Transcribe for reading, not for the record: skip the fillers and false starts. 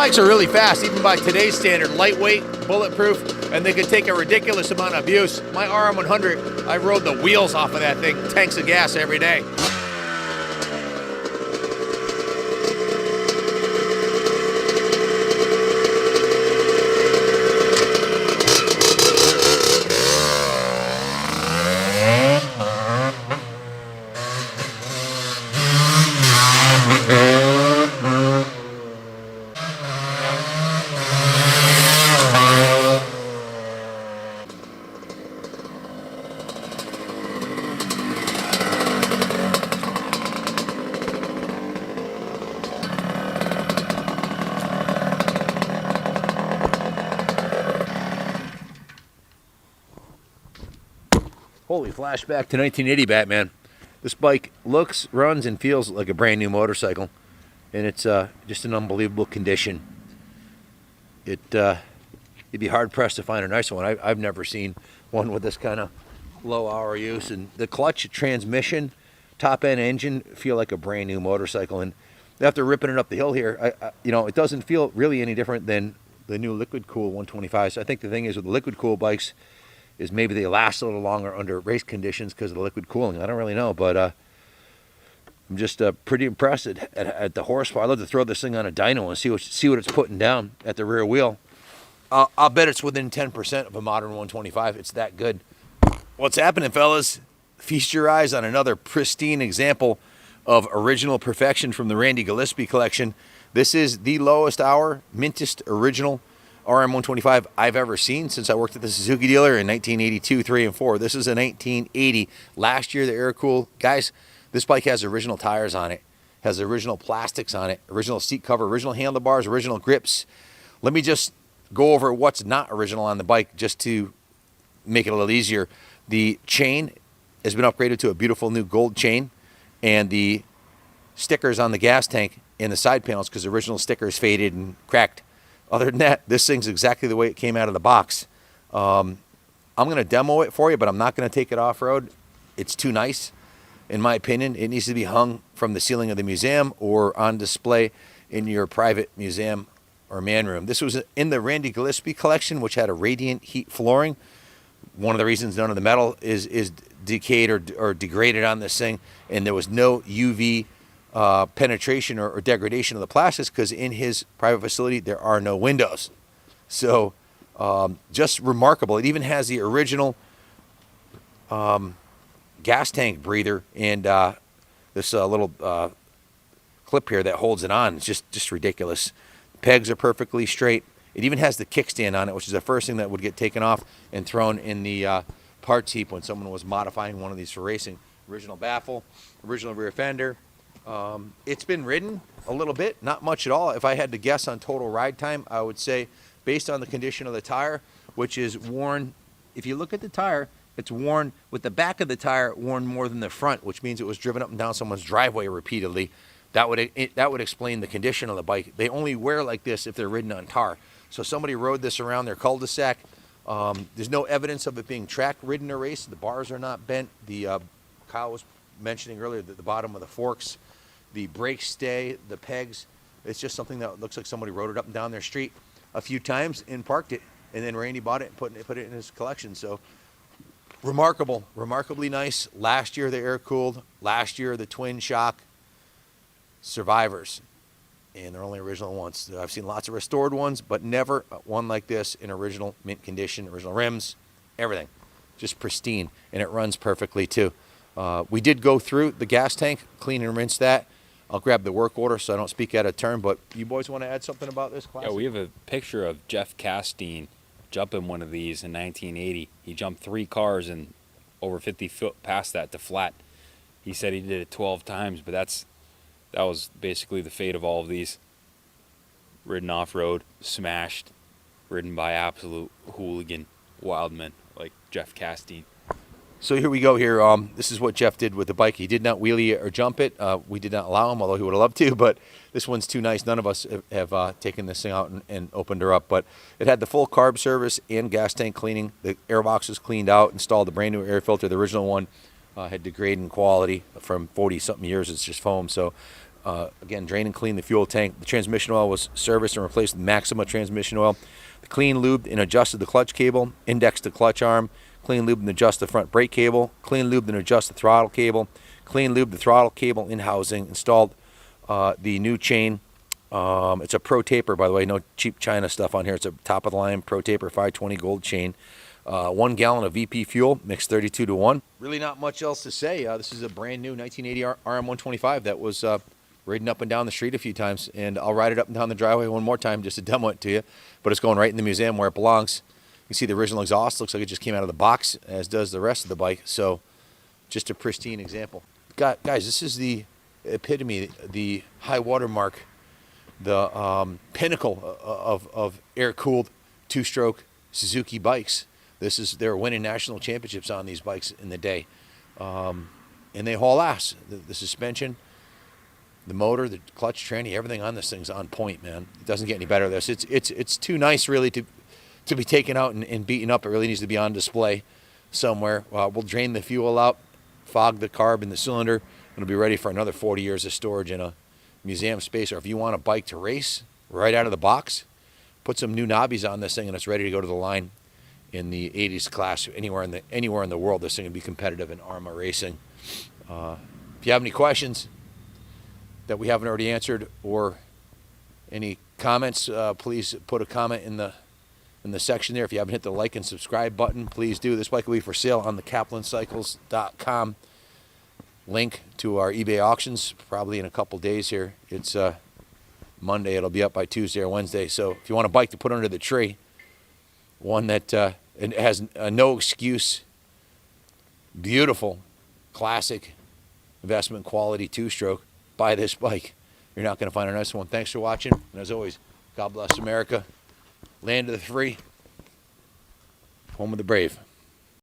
bikes are really fast, even by today's standard, lightweight, bulletproof, and they can take a ridiculous amount of abuse. My RM100, I rode the wheels off of that thing, tanks of gas every day. Holy flashback to 1980, Batman. This bike looks, runs, and feels like a brand new motorcycle. And it's just an unbelievable condition. You'd be hard-pressed to find a nicer one. I've never seen one with this kind of low hour use. And the clutch, transmission, top-end engine feel like a brand new motorcycle. And after ripping it up the hill here, it doesn't feel really any different than the new Liquid Cool 125. So I think the thing is with the Liquid Cool bikes, is maybe they last a little longer under race conditions because of the liquid cooling. I don't really know, but I'm just pretty impressed at the horsepower. I'd love to throw this thing on a dyno and see what it's putting down at the rear wheel. I'll bet it's within 10% of a modern 125. It's that good. What's happening, fellas? Feast your eyes on another pristine example of original perfection from the Randy Gillespie collection. This is the lowest hour Mintest original RM125 I've ever seen since I worked at the Suzuki dealer in 1982, 3, and 4. This is a 1980. Last year, the air-cooled. Guys, this bike has original tires on it, has original plastics on it, original seat cover, original handlebars, original grips. Let me just go over what's not original on the bike just to make it a little easier. The chain has been upgraded to a beautiful new gold chain, and the stickers on the gas tank and the side panels, because the original stickers faded and cracked. Other than that, this thing's exactly the way it came out of the box. I'm going to demo it for you, but I'm not going to take it off-road. It's too nice, in my opinion. It needs to be hung from the ceiling of the museum or on display in your private museum or man room. This was in the Randy Gillespie collection, which had a radiant heat flooring. One of the reasons none of the metal is decayed or degraded on this thing, and there was no UV penetration or degradation of the plastics because in his private facility there are no windows. So just remarkable. It even has the original gas tank breather and this little clip here that holds it on. It's just ridiculous. Pegs are perfectly straight. It even has the kickstand on it, which is the first thing that would get taken off and thrown in the parts heap when someone was modifying one of these for racing. Original baffle, original rear fender. It's been ridden a little bit, not much at all. If I had to guess on total ride time, I would say, based on the condition of the tire, which is worn, if you look at the tire, it's worn with the back of the tire worn more than the front, which means it was driven up and down someone's driveway repeatedly. That would explain the condition of the bike. They only wear like this if they're ridden on tar. So somebody rode this around their cul-de-sac. There's no evidence of it being track ridden or raced. The bars are not bent. Kyle was mentioning earlier that the bottom of the forks, the brake stay, the pegs, it's just something that looks like somebody rode it up and down their street a few times and parked it, and then Randy bought it and put it in his collection. So remarkable, remarkably nice. Last year the air-cooled, last year the twin shock survivors, and they're only original ones. I've seen lots of restored ones, but never one like this in original mint condition, original rims, everything, just pristine, and it runs perfectly too. We did go through the gas tank, clean and rinse that. I'll grab the work order so I don't speak out of turn, but you boys want to add something about this class? Yeah, we have a picture of Jeff Castine jumping one of these in 1980. He jumped 3 cars and over 50 foot past that to flat. He said he did it 12 times, but that was basically the fate of all of these. Ridden off-road, smashed, ridden by absolute hooligan wildmen like Jeff Castine. So here we go here. This is what Jeff did with the bike. He did not wheelie or jump it. We did not allow him, although he would have loved to, but this one's too nice. None of us have taken this thing out and opened her up, but it had the full carb service and gas tank cleaning. The airbox was cleaned out, installed the brand new air filter. The original one had degraded in quality from 40-something years. It's just foam. So Again, drain and clean the fuel tank. The transmission oil was serviced and replaced with Maxima transmission oil. The clean, lubed, and adjusted the clutch cable. Indexed the clutch arm. Clean, lubed, and adjusted the front brake cable. Clean, lubed, and adjusted the throttle cable. Clean, lubed the throttle cable in housing. Installed the new chain. It's a Pro Taper, by the way. No cheap China stuff on here. It's a top-of-the-line Pro Taper 520 gold chain. 1 gallon of VP fuel, mixed 32-1. Really not much else to say. This is a brand new 1980 RM125 that was riding up and down the street a few times, and I'll ride it up and down the driveway one more time just to demo it to you. But it's going right in the museum where it belongs. You can see the original exhaust. Looks like it just came out of the box, as does the rest of the bike. So just a pristine example. Guys, this is the epitome, the high water mark, the pinnacle of air-cooled two-stroke Suzuki bikes. They were winning national championships on these bikes in the day, and they haul ass. The suspension, the motor, the clutch, tranny, everything on this thing's on point, man. It doesn't get any better than this. It's too nice, really, to be taken out and beaten up. It really needs to be on display somewhere. We'll drain the fuel out, fog the carb in the cylinder, and it'll be ready for another 40 years of storage in a museum space. Or if you want a bike to race right out of the box, put some new knobbies on this thing, and it's ready to go to the line in the 80s class. Anywhere in the world, this thing would be competitive in ARMA racing. If you have any questions that we haven't already answered, or any comments, please put a comment in the section there. If you haven't hit the like and subscribe button, please do. This bike will be for sale on the kaplancycles.com. Link to our eBay auctions probably in a couple days here. It's Monday. It'll be up by Tuesday or Wednesday. So if you want a bike to put under the tree, one that it has no excuse, beautiful, classic, investment quality two-stroke, buy this bike. You're not going to find a nice one. Thanks for watching. And as always, God bless America, land of the free, home of the brave.